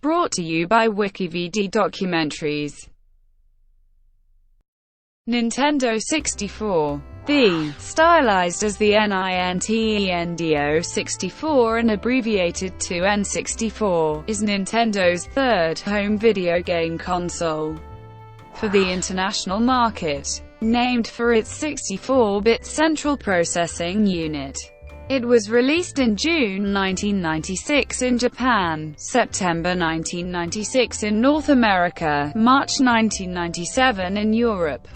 Brought to you by WikiVidi documentaries. Nintendo 64. The stylized as the Nintendo 64 and abbreviated to N64, is Nintendo's third home video game console for the international market. Named for its 64-bit central processing unit, it was released in June 1996 in Japan, September 1996 in North America, March 1997 in Europe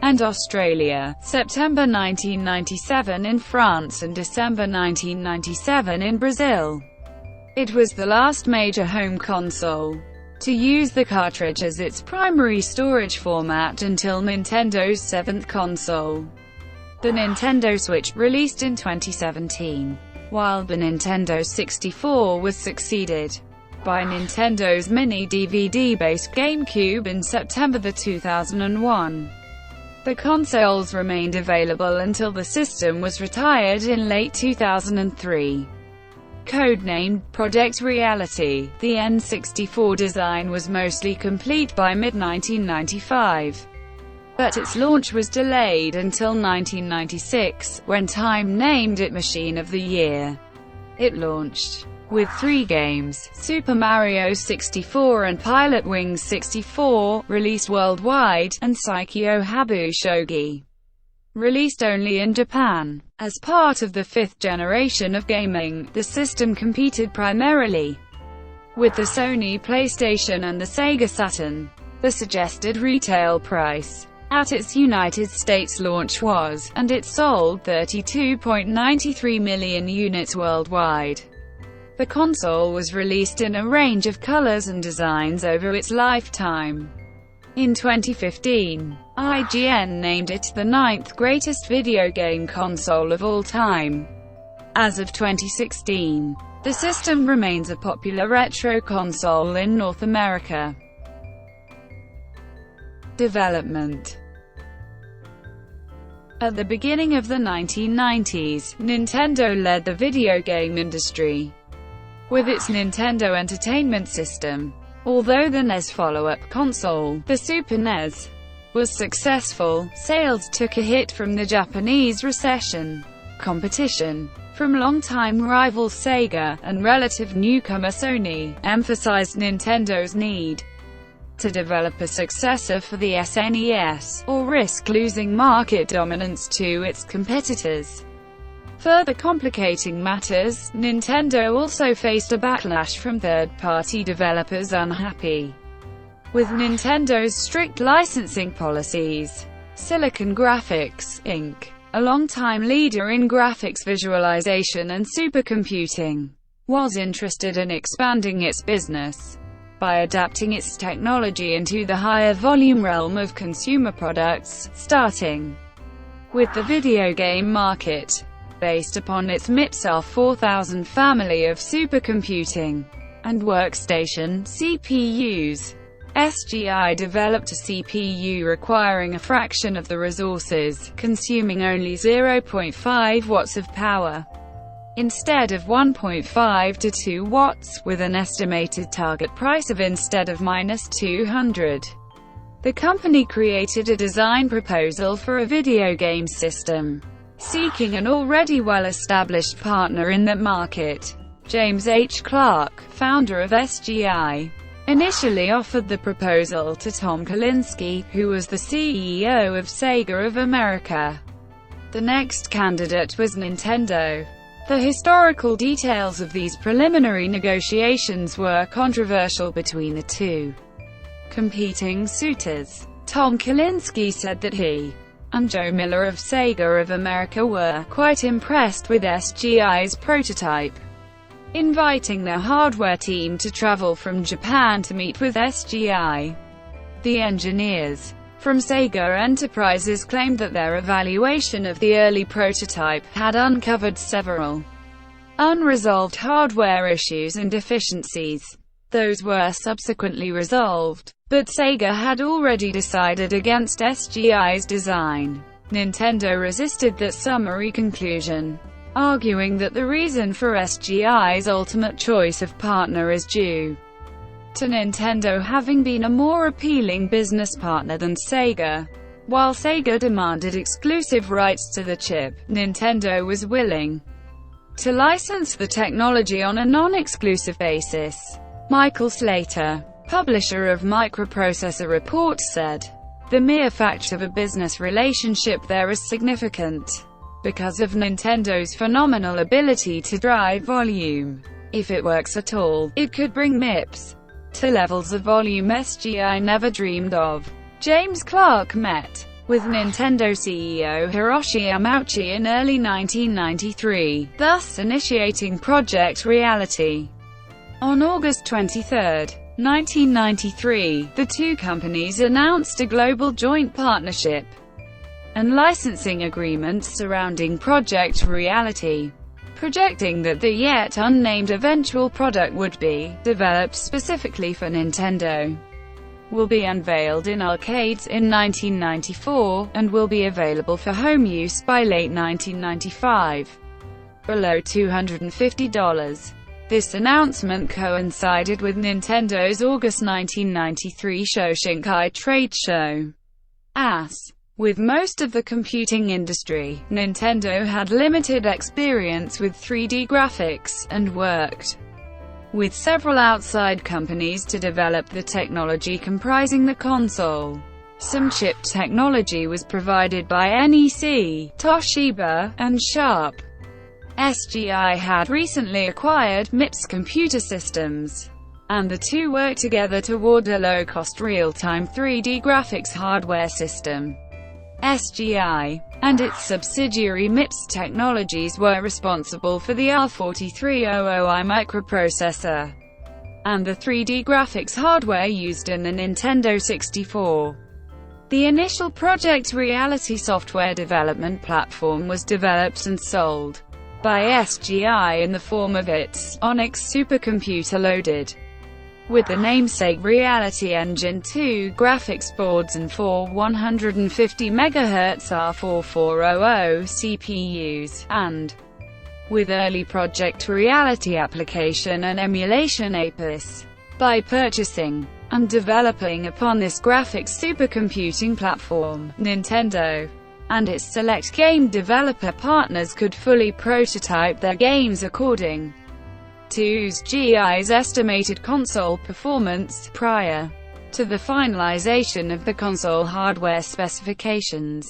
and Australia, September 1997 in France and December 1997 in Brazil. It was the last major home console to use the cartridge as its primary storage format until Nintendo's seventh console, the Nintendo Switch, released in 2017, while the Nintendo 64 was succeeded by Nintendo's MiniDVD-based GameCube in September 2001. The consoles remained available until the system was retired in late 2003. Codenamed Project Reality, the N64 design was mostly complete by mid-1995. But its launch was delayed until 1996, when Time named it Machine of the Year. It launched with 3 games, Super Mario 64 and Pilotwings 64, released worldwide, and Saikyō Habu Shōgi, released only in Japan. As part of the 5th generation of gaming, the system competed primarily with the Sony PlayStation and the Sega Saturn. The suggested retail price at its United States launch was, and it sold 32.93 million units worldwide. The console was released in a range of colors and designs over its lifetime. In 2015, IGN named it the 9th greatest video game console of all time. As of 2016, the system remains a popular retro console in North America. Development. At the beginning of the 1990s, Nintendo led the video game industry with its Nintendo Entertainment System. Although the NES follow-up console, the Super NES, was successful, sales took a hit from the Japanese recession. Competition from longtime rival Sega, and relative newcomer Sony, emphasized Nintendo's need to develop a successor for the SNES, or risk losing market dominance to its competitors. Further complicating matters, Nintendo also faced a backlash from third-party developers unhappy with Nintendo's strict licensing policies. Silicon Graphics, Inc., a longtime leader in graphics visualization and supercomputing, was interested in expanding its business by adapting its technology into the higher volume realm of consumer products, starting with the video game market. Based upon its MIPS 4000 family of supercomputing and workstation CPUs, SGI developed a CPU requiring a fraction of the resources, consuming only 0.5 watts of power, instead of 1.5 to 2 watts, with an estimated target price of instead of -200. The company created a design proposal for a video game system, seeking an already well-established partner in that market. James H. Clark, founder of SGI, initially offered the proposal to Tom Kalinske, who was the CEO of Sega of America. The next candidate was Nintendo. The historical details of these preliminary negotiations were controversial between the two competing suitors. Tom Kalinske said that he and Joe Miller of Sega of America were quite impressed with SGI's prototype, inviting their hardware team to travel from Japan to meet with SGI. The engineers from Sega Enterprises claimed that their evaluation of the early prototype had uncovered several unresolved hardware issues and deficiencies. Those were subsequently resolved, but Sega had already decided against SGI's design. Nintendo resisted that summary conclusion, arguing that the reason for SGI's ultimate choice of partner is due to Nintendo having been a more appealing business partner than Sega. While Sega demanded exclusive rights to the chip, Nintendo was willing to license the technology on a non-exclusive basis. Michael Slater, publisher of Microprocessor Report, said, "The mere fact of a business relationship there is significant. Because of Nintendo's phenomenal ability to drive volume. If it works at all, it could bring MIPS to levels of volume SGI never dreamed of." James Clark met with Nintendo CEO Hiroshi Yamauchi in early 1993, thus initiating Project Reality. On August 23, 1993, the two companies announced a global joint partnership and licensing agreements surrounding Project Reality, projecting that the yet unnamed eventual product would be developed specifically for Nintendo, will be unveiled in arcades in 1994, and will be available for home use by late 1995, below $250. This announcement coincided with Nintendo's August 1993 Shoshinkai trade show. As with most of the computing industry, Nintendo had limited experience with 3D graphics, and worked with several outside companies to develop the technology comprising the console. Some chip technology was provided by NEC, Toshiba, and Sharp. SGI had recently acquired MIPS Computer Systems, and the two worked together toward a low-cost real-time 3D graphics hardware system. SGI and its subsidiary MIPS Technologies were responsible for the R4300i microprocessor and the 3D graphics hardware used in the Nintendo 64. The initial Project Reality software development platform was developed and sold by SGI in the form of its Onyx supercomputer loaded with the namesake Reality Engine 2 graphics boards and four 150 MHz R4400 CPUs, and with early Project Reality application and emulation APIs. By purchasing and developing upon this graphics supercomputing platform, Nintendo and its select game developer partners could fully prototype their games according to SGI's estimated console performance, prior to the finalization of the console hardware specifications.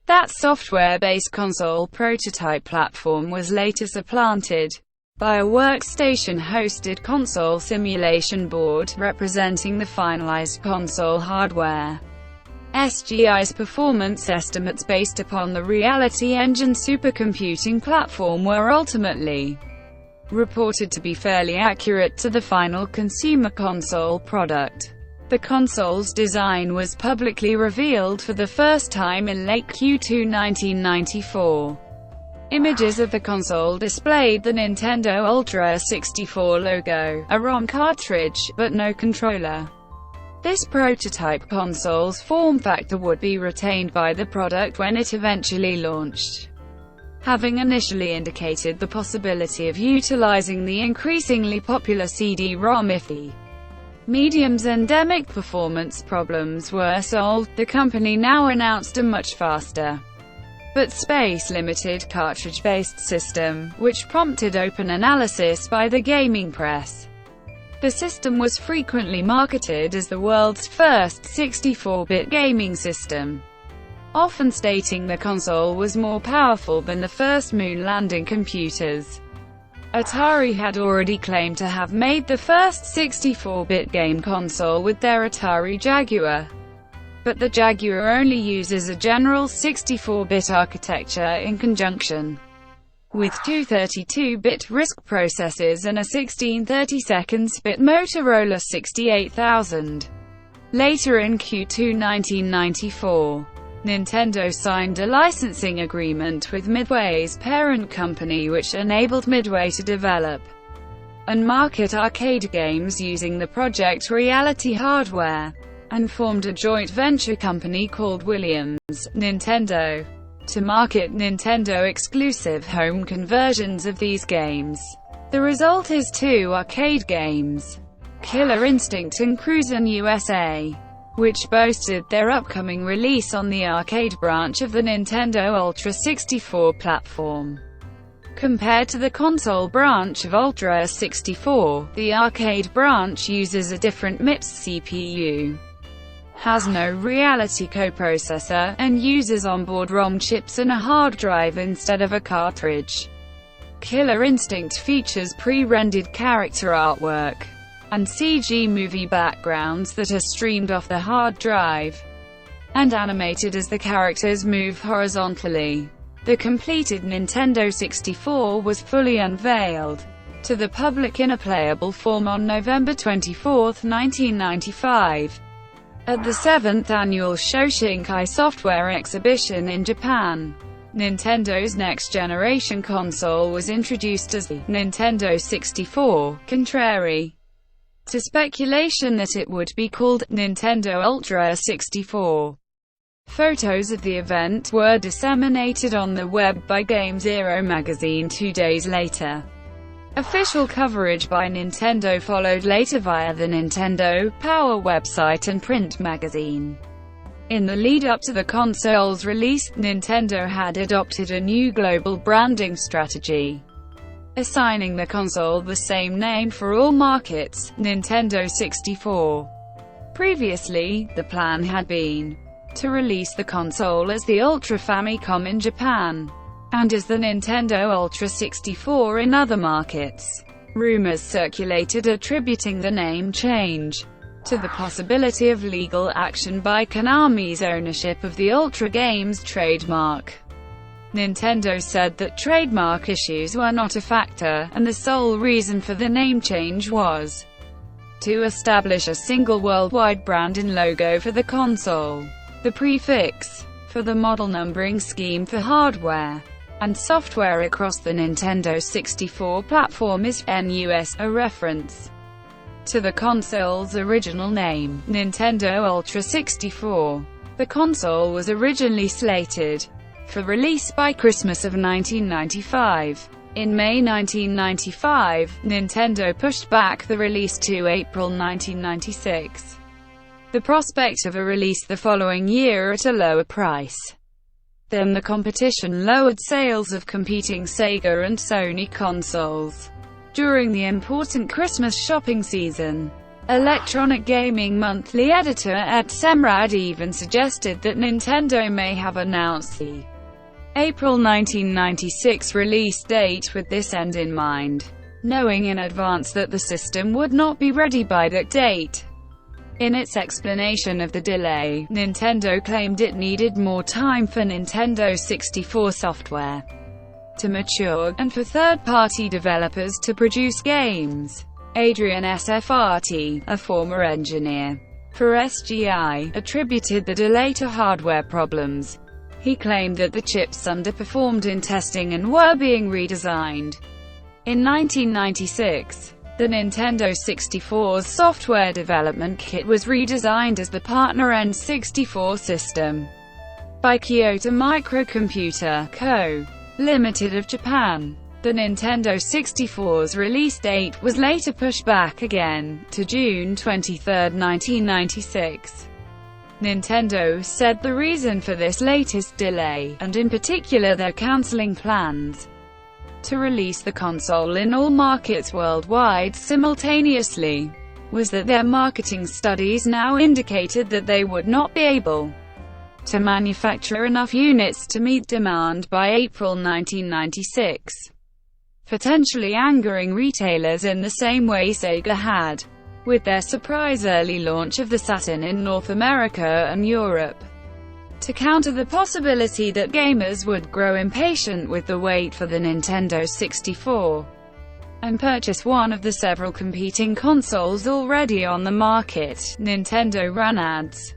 That software-based console prototype platform was later supplanted by a workstation-hosted console simulation board, representing the finalized console hardware. SGI's performance estimates based upon the Reality Engine supercomputing platform were ultimately reported to be fairly accurate to the final consumer console product. The console's design was publicly revealed for the first time in late Q2 1994. Images of the console displayed the Nintendo Ultra 64 logo, a ROM cartridge, but no controller. This prototype console's form factor would be retained by the product when it eventually launched, having initially indicated the possibility of utilizing the increasingly popular CD-ROM if the medium's endemic performance problems were solved. The company now announced a much faster but space-limited cartridge-based system, which prompted open analysis by the gaming press. The system was frequently marketed as the world's first 64-bit gaming system, often stating the console was more powerful than the first moon landing computers. Atari had already claimed to have made the first 64-bit game console with their Atari Jaguar, but the Jaguar only uses a general 64-bit architecture in conjunction with two 32-bit RISC processors and a 16/32-bit Motorola 68000. Later in Q2 1994, Nintendo signed a licensing agreement with Midway's parent company, which enabled Midway to develop and market arcade games using the Project Reality hardware, and formed a joint venture company called Williams Nintendo to market Nintendo-exclusive home conversions of these games. The result is two arcade games Killer Instinct and Cruisin' USA, which boasted their upcoming release on the arcade branch of the Nintendo Ultra 64 platform. Compared to the console branch of Ultra 64, the arcade branch uses a different MIPS CPU, has no reality coprocessor, and uses onboard ROM chips and a hard drive instead of a cartridge. Killer Instinct features pre-rendered character artwork and CG movie backgrounds that are streamed off the hard drive and animated as the characters move horizontally. The completed Nintendo 64 was fully unveiled to the public in a playable form on November 24, 1995, at the 7th annual Shoshinkai Software Exhibition in Japan. Nintendo's next-generation console was introduced as the Nintendo 64, contrary to speculation that it would be called Nintendo Ultra 64. Photos of the event were disseminated on the web by Game Zero magazine 2 days later. Official coverage by Nintendo followed later via the Nintendo Power website and print magazine. In the lead-up to the console's release, Nintendo had adopted a new global branding strategy, assigning the console the same name for all markets, Nintendo 64. Previously, the plan had been to release the console as the Ultra Famicom in Japan, and as the Nintendo Ultra 64 in other markets. Rumors circulated attributing the name change to the possibility of legal action by Konami's ownership of the Ultra Games trademark. Nintendo said that trademark issues were not a factor, and the sole reason for the name change was to establish a single worldwide brand and logo for the console. The prefix for the model numbering scheme for hardware and software across the Nintendo 64 platform is NUS, a reference to the console's original name, Nintendo Ultra 64. The console was originally slated for release by Christmas of 1995. In May 1995, Nintendo pushed back the release to April 1996. The prospect of a release the following year at a lower price than the competition lowered sales of competing Sega and Sony consoles. During the important Christmas shopping season, Electronic Gaming Monthly editor Ed Semrad even suggested that Nintendo may have announced the April 1996 release date with this end in mind, knowing in advance that the system would not be ready by that date. In its explanation of the delay, Nintendo claimed it needed more time for Nintendo 64 software to mature, and for third-party developers to produce games. Adrian Sfrt, a former engineer for SGI, attributed the delay to hardware problems. He claimed that the chips underperformed in testing and were being redesigned. In 1996, the Nintendo 64's software development kit was redesigned as the partner N64 system by Kyoto Microcomputer Co., Limited of Japan. The Nintendo 64's release date was later pushed back again, to June 23, 1996. Nintendo said the reason for this latest delay, and in particular their cancelling plans to release the console in all markets worldwide simultaneously, was that their marketing studies now indicated that they would not be able to manufacture enough units to meet demand by April 1996, potentially angering retailers in the same way Sega had with their surprise early launch of the Saturn in North America and Europe. To counter the possibility that gamers would grow impatient with the wait for the Nintendo 64 and purchase one of the several competing consoles already on the market, Nintendo ran ads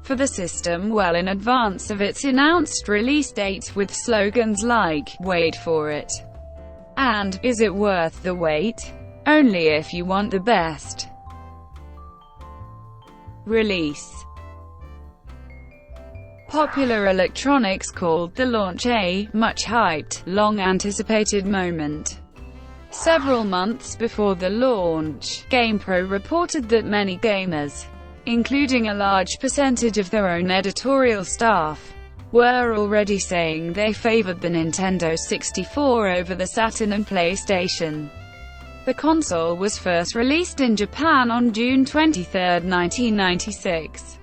for the system well in advance of its announced release date, with slogans like, "Wait for it," and "Is it worth the wait? Only if you want the best." Release. Popular Electronics called the launch a much-hyped, long-anticipated moment. Several months before the launch, GamePro reported that many gamers, including a large percentage of their own editorial staff, were already saying they favored the Nintendo 64 over the Saturn and PlayStation. The console was first released in Japan on June 23, 1996.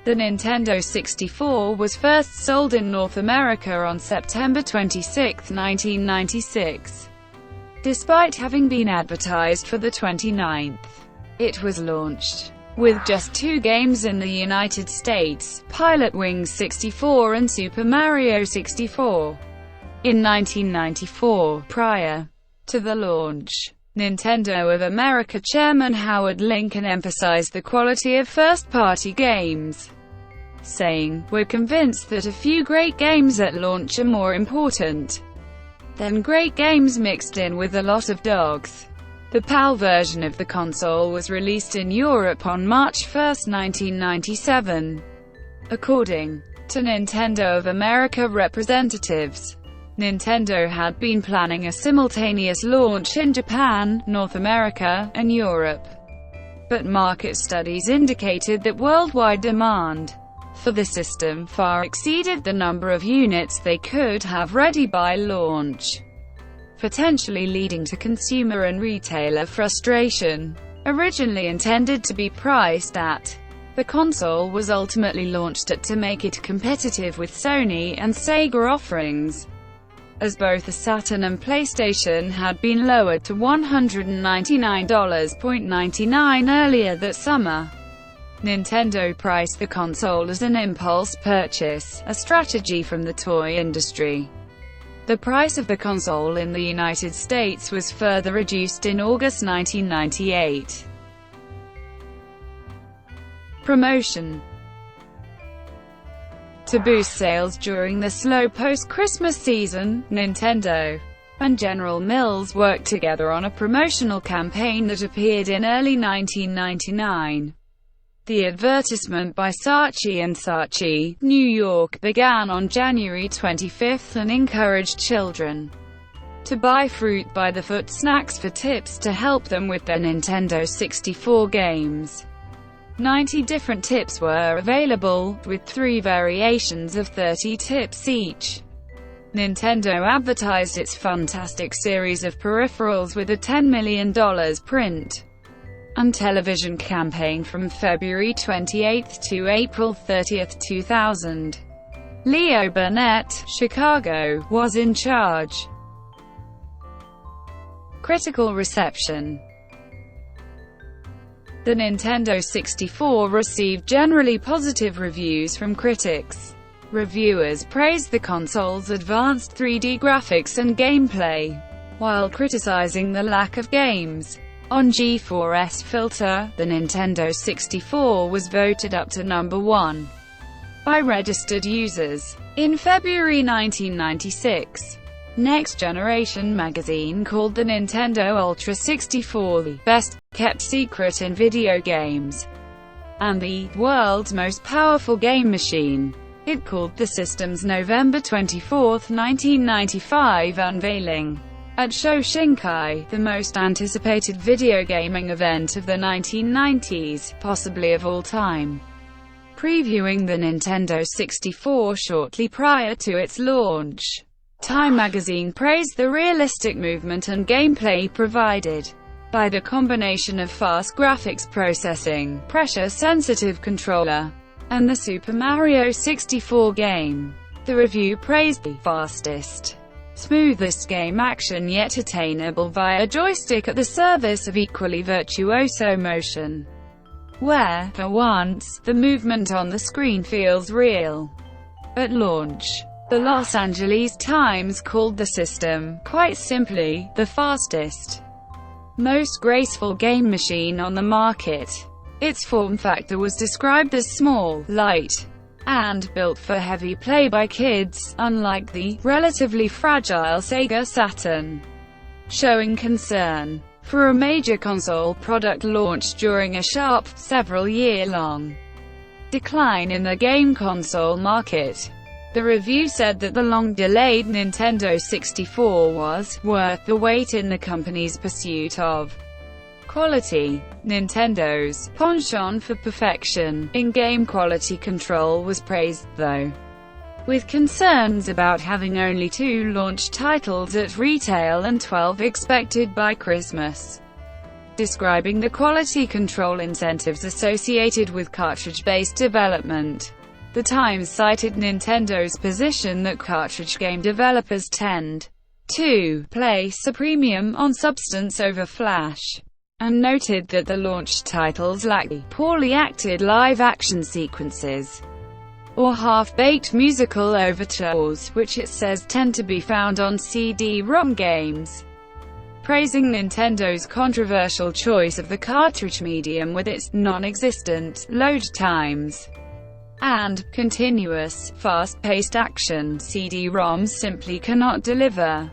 The Nintendo 64 was first sold in North America on September 26, 1996. Despite having been advertised for the 29th, it was launched with just 2 games in the United States, Pilotwings 64 and Super Mario 64. In 1994, prior to the launch, Nintendo of America chairman Howard Lincoln emphasized the quality of first-party games, saying, "We're convinced that a few great games at launch are more important than great games mixed in with a lot of dogs." The PAL version of the console was released in Europe on March 1, 1997. According to Nintendo of America representatives, Nintendo had been planning a simultaneous launch in Japan, North America, and Europe, but market studies indicated that worldwide demand for the system far exceeded the number of units they could have ready by launch, potentially leading to consumer and retailer frustration. Originally intended to be priced at, the console was ultimately launched at to make it competitive with Sony and Sega offerings, as both the Saturn and PlayStation had been lowered to $199.99 earlier that summer. Nintendo priced the console as an impulse purchase, a strategy from the toy industry. The price of the console in the United States was further reduced in August 1998. Promotion. To boost sales during the slow post-Christmas season, Nintendo and General Mills worked together on a promotional campaign that appeared in early 1999. The advertisement by Saatchi & Saatchi, New York, began on January 25 and encouraged children to buy fruit by the foot snacks for tips to help them with their Nintendo 64 games. 90 different tips were available, with 3 variations of 30 tips each. Nintendo advertised its Fantastic series of peripherals with a $10 million print and television campaign from February 28 to April 30, 2000. Leo Burnett, Chicago, was in charge. Critical reception. The Nintendo 64 received generally positive reviews from critics. Reviewers praised the console's advanced 3D graphics and gameplay, while criticizing the lack of games. On G4's filter, the Nintendo 64 was voted up to number 1 by registered users. In February 1996, Next Generation magazine called the Nintendo Ultra 64 the best-kept secret in video games and the world's most powerful game machine. It called the system's November 24, 1995 unveiling at Shoshinkai, the most anticipated video gaming event of the 1990s, possibly of all time. Previewing the Nintendo 64 shortly prior to its launch, Time magazine praised the realistic movement and gameplay provided by the combination of fast graphics processing, pressure-sensitive controller, and the Super Mario 64 game. The review praised the fastest, smoothest game action yet attainable via joystick at the service of equally virtuoso motion, where, for once, the movement on the screen feels real. At launch, the Los Angeles Times called the system, quite simply, the fastest, most graceful game machine on the market. Its form factor was described as small, light, and built for heavy play by kids, unlike the relatively fragile Sega Saturn, showing concern for a major console product launched during a sharp, several-year-long decline in the game console market. The review said that the long-delayed Nintendo 64 was worth the wait in the company's pursuit of quality. Nintendo's penchant for perfection in game quality control was praised, though, with concerns about having only 2 launch titles at retail and 12 expected by Christmas. Describing the quality control incentives associated with cartridge-based development, The Times cited Nintendo's position that cartridge game developers tend to place a premium on substance over flash, and noted that the launched titles lack poorly acted live-action sequences or half-baked musical overtures, which it says tend to be found on CD-ROM games. Praising Nintendo's controversial choice of the cartridge medium with its non-existent load times and continuous, fast-paced action, CD-ROMs simply cannot deliver.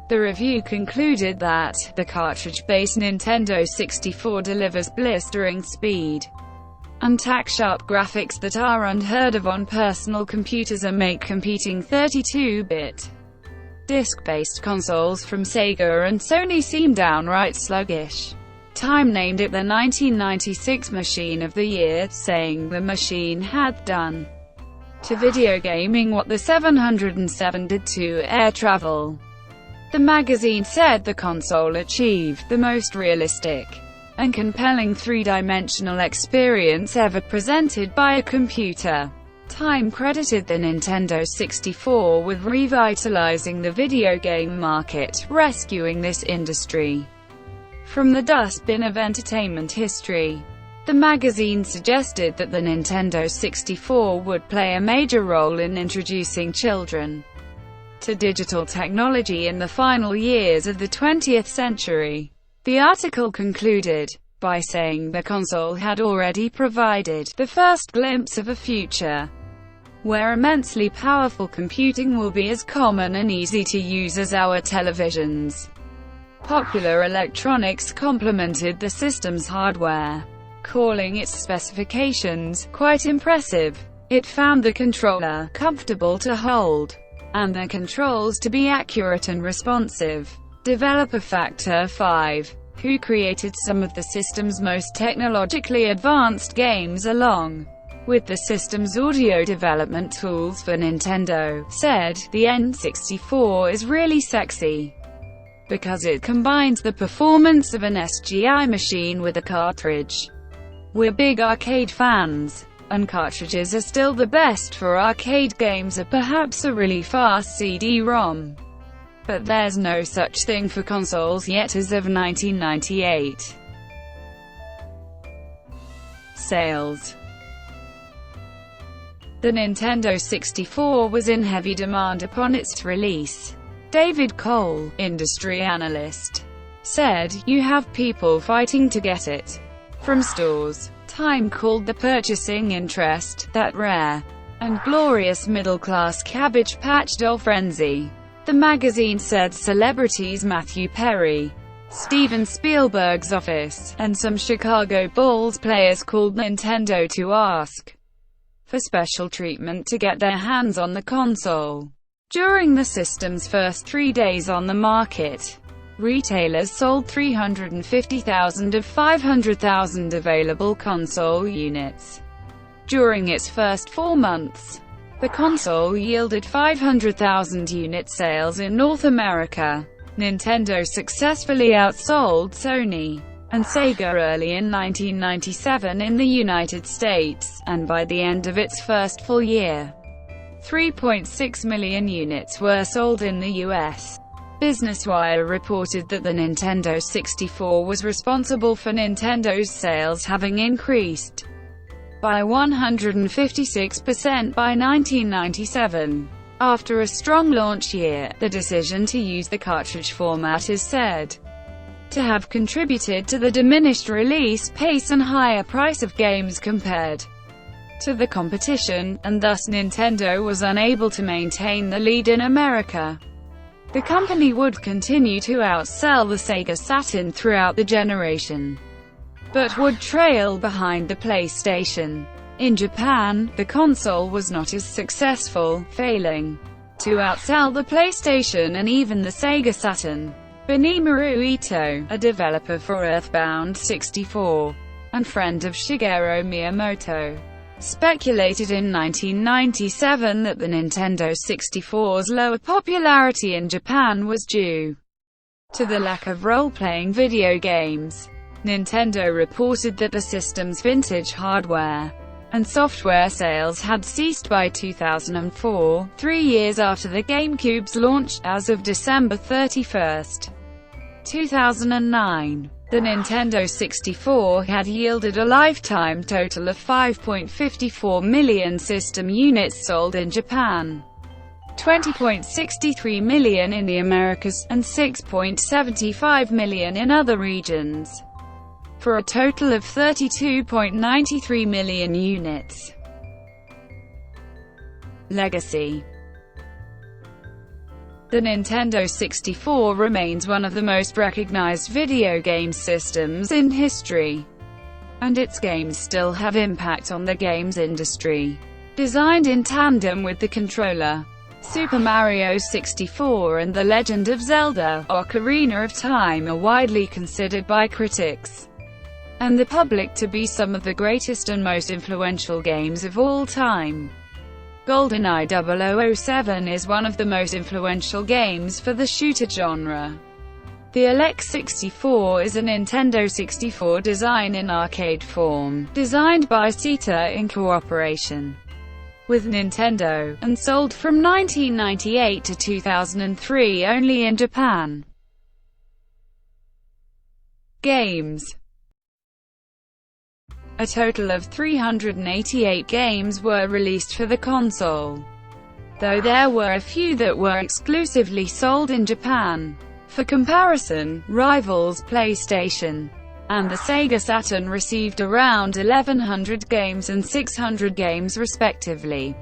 The review concluded that the cartridge-based Nintendo 64 delivers blistering speed and tack-sharp graphics that are unheard of on personal computers and make competing 32-bit disc-based consoles from Sega and Sony seem downright sluggish. Time named it the 1996 Machine of the Year, saying the machine had done to video gaming what the 707 did to air travel. The magazine said the console achieved the most realistic and compelling three-dimensional experience ever presented by a computer. Time credited the Nintendo 64 with revitalizing the video game market, rescuing this industry from the dustbin of entertainment history. The magazine suggested that the Nintendo 64 would play a major role in introducing children to digital technology in the final years of the 20th century. The article concluded by saying the console had already provided the first glimpse of a future where immensely powerful computing will be as common and easy to use as our televisions. Popular Electronics complimented the system's hardware, calling its specifications quite impressive. It found the controller comfortable to hold and the controls to be accurate and responsive. Developer Factor 5, who created some of the system's most technologically advanced games along with the system's audio development tools for Nintendo, said, "The N64 is really sexy because it combines the performance of an SGI machine with a cartridge. We're big arcade fans, and cartridges are still the best for arcade games, or perhaps a really fast CD-ROM. But there's no such thing for consoles yet as of 1998. Sales. The Nintendo 64 was in heavy demand upon its release. David Cole, industry analyst, said, "You have people fighting to get it from stores." Time called the purchasing interest that rare and glorious middle-class Cabbage Patch Doll frenzy. The magazine said celebrities Matthew Perry, Steven Spielberg's office, and some Chicago Bulls players called Nintendo to ask for special treatment to get their hands on the console. During the system's first 3 days on the market, retailers sold 350,000 of 500,000 available console units. During its first 4 months, the console yielded 500,000 unit sales in North America. Nintendo successfully outsold Sony and Sega early in 1997 in the United States, and by the end of its first full year, 3.6 million units were sold in the US. Business Wire reported that the Nintendo 64 was responsible for Nintendo's sales having increased by 156% by 1997. After a strong launch year, the decision to use the cartridge format is said to have contributed to the diminished release pace and higher price of games compared to the competition, and thus Nintendo was unable to maintain the lead in America. The company would continue to outsell the Sega Saturn throughout the generation, but would trail behind the PlayStation. In Japan, the console was not as successful, failing to outsell the PlayStation and even the Sega Saturn. Benimaru Ito, a developer for Earthbound 64, and friend of Shigeru Miyamoto, speculated in 1997 that the Nintendo 64's lower popularity in Japan was due to the lack of role-playing video games. Nintendo reported that the system's vintage hardware and software sales had ceased by 2004, 3 years after the GameCube's launch. As of December 31, 2009, the Nintendo 64 had yielded a lifetime total of 5.54 million system units sold in Japan, 20.63 million in the Americas, and 6.75 million in other regions, for a total of 32.93 million units. Legacy. The Nintendo 64 remains one of the most recognized video game systems in history, and its games still have impact on the games industry. Designed in tandem with the controller, Super Mario 64 and The Legend of Zelda: Ocarina of Time are widely considered by critics and the public to be some of the greatest and most influential games of all time. GoldenEye 007 is one of the most influential games for the shooter genre. The LX64 is a Nintendo 64 design in arcade form, designed by Sita in cooperation with Nintendo, and sold from 1998 to 2003 only in Japan. Games. A total of 388 games were released for the console, though there were a few that were exclusively sold in Japan. For comparison, rivals PlayStation and the Sega Saturn received around 1,100 games and 600 games respectively,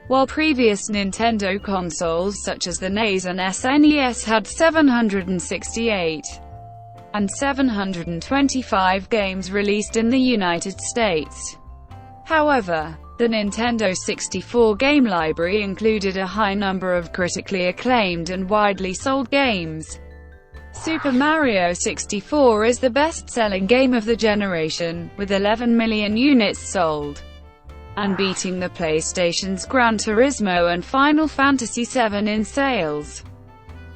while previous Nintendo consoles such as the NES and SNES had 768 and 725 games released in the United States. However, the Nintendo 64 game library included a high number of critically acclaimed and widely sold games. Super Mario 64 is the best-selling game of the generation, with 11 million units sold, and beating the PlayStation's Gran Turismo and Final Fantasy VII in sales.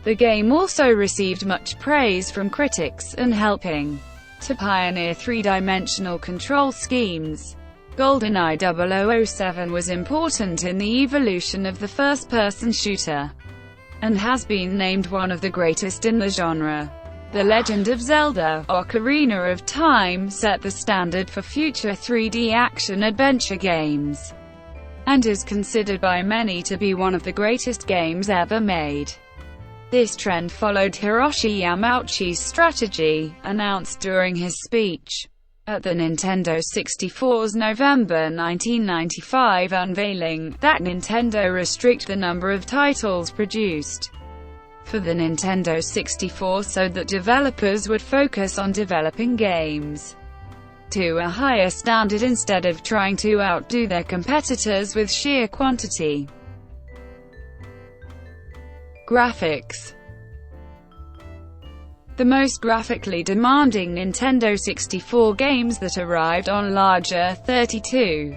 The game also received much praise from critics, and helping to pioneer three-dimensional control schemes. GoldenEye 007 was important in the evolution of the first-person shooter, and has been named one of the greatest in the genre. The Legend of Zelda: Ocarina of Time set the standard for future 3D action-adventure games, and is considered by many to be one of the greatest games ever made. This trend followed Hiroshi Yamauchi's strategy, announced during his speech at the Nintendo 64's November 1995 unveiling, that Nintendo restrict the number of titles produced for the Nintendo 64 so that developers would focus on developing games to a higher standard instead of trying to outdo their competitors with sheer quantity. Graphics. The most graphically demanding Nintendo 64 games that arrived on larger 32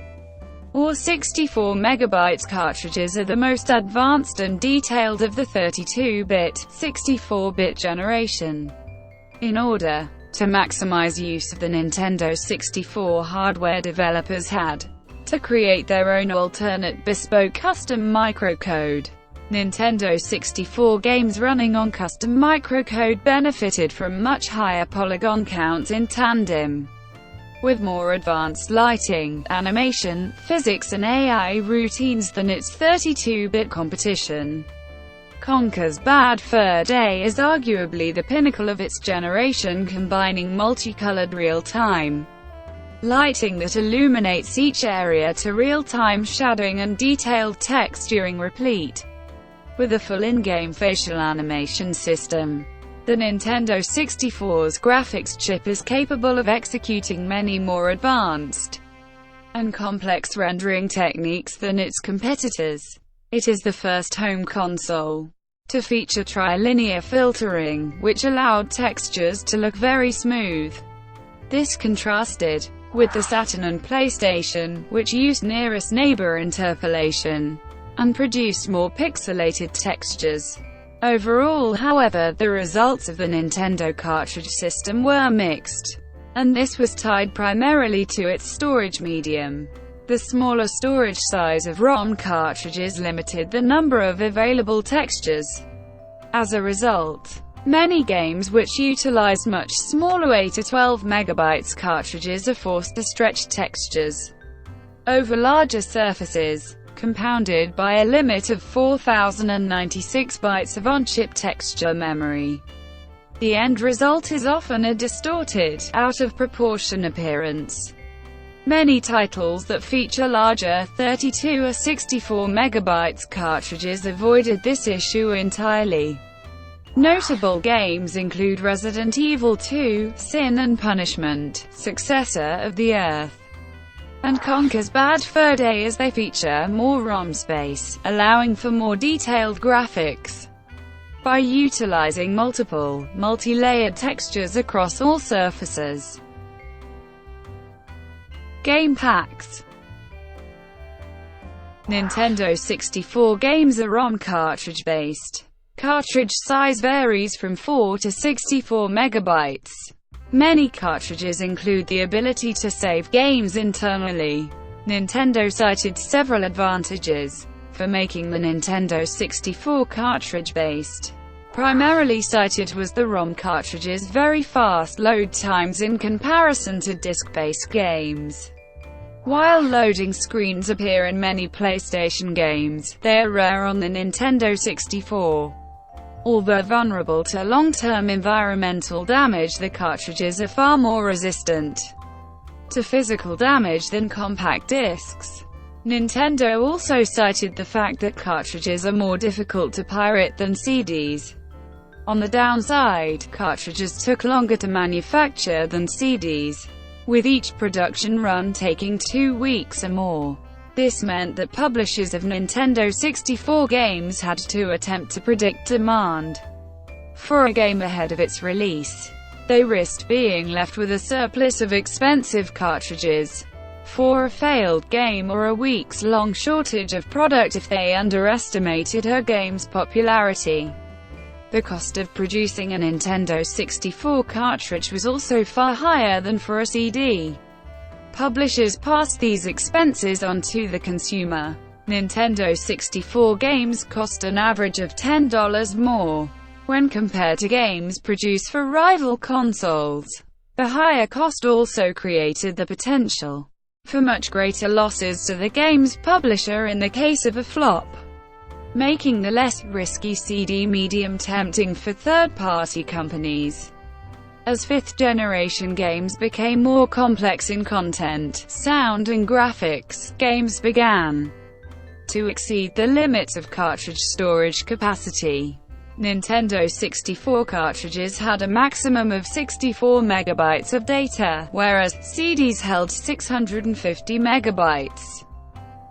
or 64 megabytes cartridges are the most advanced and detailed of the 32-bit, 64-bit generation. In order to maximize use of the Nintendo 64 hardware, developers had to create their own alternate bespoke custom microcode. Nintendo 64 games running on custom microcode benefited from much higher polygon counts in tandem with more advanced lighting, animation, physics and AI routines than its 32-bit competition. Conker's Bad Fur Day is arguably the pinnacle of its generation, combining multicolored real-time lighting that illuminates each area to real-time shadowing and detailed texturing replete with a full in-game facial animation system. The Nintendo 64's graphics chip is capable of executing many more advanced and complex rendering techniques than its competitors. It is the first home console to feature trilinear filtering, which allowed textures to look very smooth. This contrasted with the Saturn and PlayStation, which used nearest neighbor interpolation and produced more pixelated textures. Overall, however, the results of the Nintendo cartridge system were mixed, and this was tied primarily to its storage medium. The smaller storage size of ROM cartridges limited the number of available textures. As a result, many games which utilized much smaller 8 to 12 megabytes cartridges are forced to stretch textures over larger surfaces, compounded by a limit of 4096 bytes of on-chip texture memory. The end result is often a distorted, out-of-proportion appearance. Many titles that feature larger 32 or 64 megabytes cartridges avoided this issue entirely. Notable games include Resident Evil 2, Sin and Punishment, Successor of the Earth, and Conker's Bad Fur Day, as they feature more ROM space, allowing for more detailed graphics. By utilizing multiple, multi-layered textures across all surfaces. Game packs. Nintendo 64 games are ROM cartridge-based. Cartridge size varies from 4 to 64 megabytes. Many cartridges include the ability to save games internally. Nintendo cited several advantages for making the Nintendo 64 cartridge-based. Primarily cited was the ROM cartridge's very fast load times in comparison to disc-based games. While loading screens appear in many PlayStation games, they are rare on the Nintendo 64. Although vulnerable to long-term environmental damage, the cartridges are far more resistant to physical damage than compact discs. Nintendo also cited the fact that cartridges are more difficult to pirate than CDs. On the downside, cartridges took longer to manufacture than CDs, with each production run taking 2 weeks or more. This meant that publishers of Nintendo 64 games had to attempt to predict demand for a game ahead of its release. They risked being left with a surplus of expensive cartridges for a failed game or a weeks-long shortage of product if they underestimated a game's popularity. The cost of producing a Nintendo 64 cartridge was also far higher than for a CD. Publishers passed these expenses on to the consumer. Nintendo 64 games cost an average of $10 more when compared to games produced for rival consoles. The higher cost also created the potential for much greater losses to the game's publisher in the case of a flop, making the less risky CD medium tempting for third-party companies. As fifth-generation games became more complex in content, sound and graphics, games began to exceed the limits of cartridge storage capacity. Nintendo 64 cartridges had a maximum of 64 megabytes of data, whereas CDs held 650 megabytes.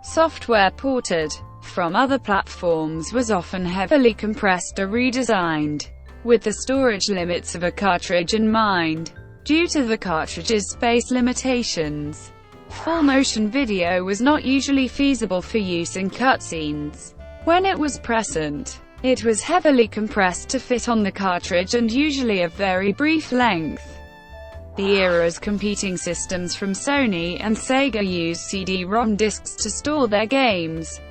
Software ported from other platforms was often heavily compressed or redesigned with the storage limits of a cartridge in mind. Due to the cartridge's space limitations, full-motion video was not usually feasible for use in cutscenes. When it was present, it was heavily compressed to fit on the cartridge and usually of very brief length. The era's competing systems from Sony and Sega used CD-ROM discs to store their games.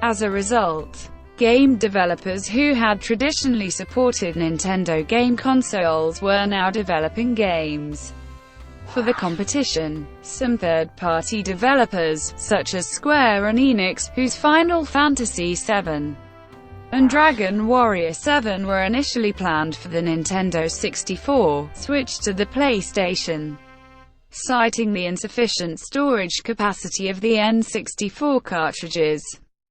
As a result, game developers who had traditionally supported Nintendo game consoles were now developing games for the competition. Some third-party developers, such as Square and Enix, whose Final Fantasy VII and Dragon Warrior 7 were initially planned for the Nintendo 64, switched to the PlayStation, citing the insufficient storage capacity of the N64 cartridges.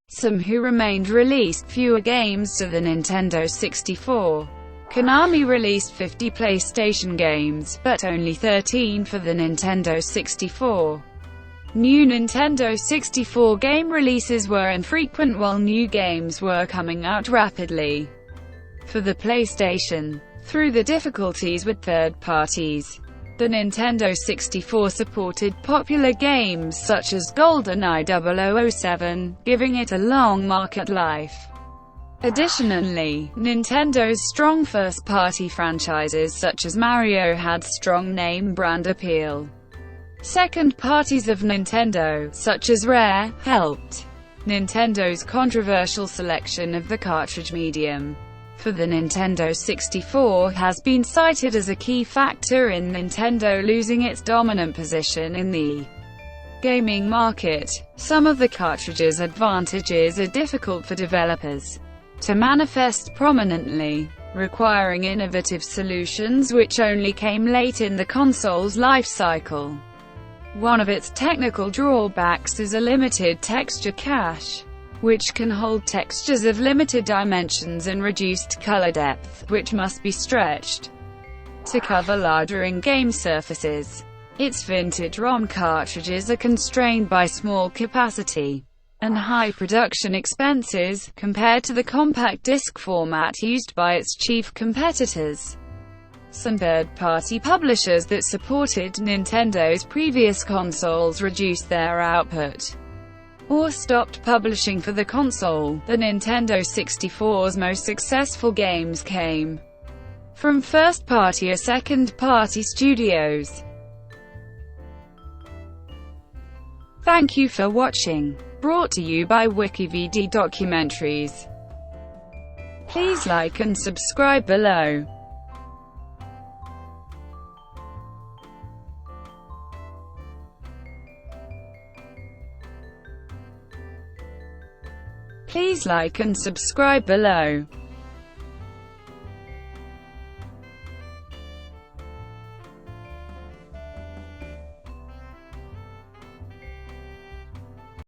Some who remained released fewer games to the Nintendo 64. Konami released 50 PlayStation games, but only 13 for the Nintendo 64. New Nintendo 64 game releases were infrequent while new games were coming out rapidly for the PlayStation. Through the difficulties with third parties, the Nintendo 64 supported popular games such as GoldenEye 007, giving it a long market life. Additionally, Nintendo's strong first-party franchises such as Mario had strong name brand appeal. Second parties of Nintendo, such as Rare, helped. Nintendo's controversial selection of the cartridge medium for the Nintendo 64 has been cited as a key factor in Nintendo losing its dominant position in the gaming market. Some of the cartridge's advantages are difficult for developers to manifest prominently, requiring innovative solutions which only came late in the console's life cycle. One of its technical drawbacks is a limited texture cache, which can hold textures of limited dimensions and reduced color depth, which must be stretched to cover larger in-game surfaces. Its vintage ROM cartridges are constrained by small capacity and high production expenses, compared to the compact disc format used by its chief competitors. Some third-party publishers that supported Nintendo's previous consoles reduced their output or stopped publishing for the console. The Nintendo 64's most successful games came from first-party or second-party studios. Thank you for watching. Brought to you by WikiVidi Documentaries. Please like and subscribe below. Please like and subscribe below.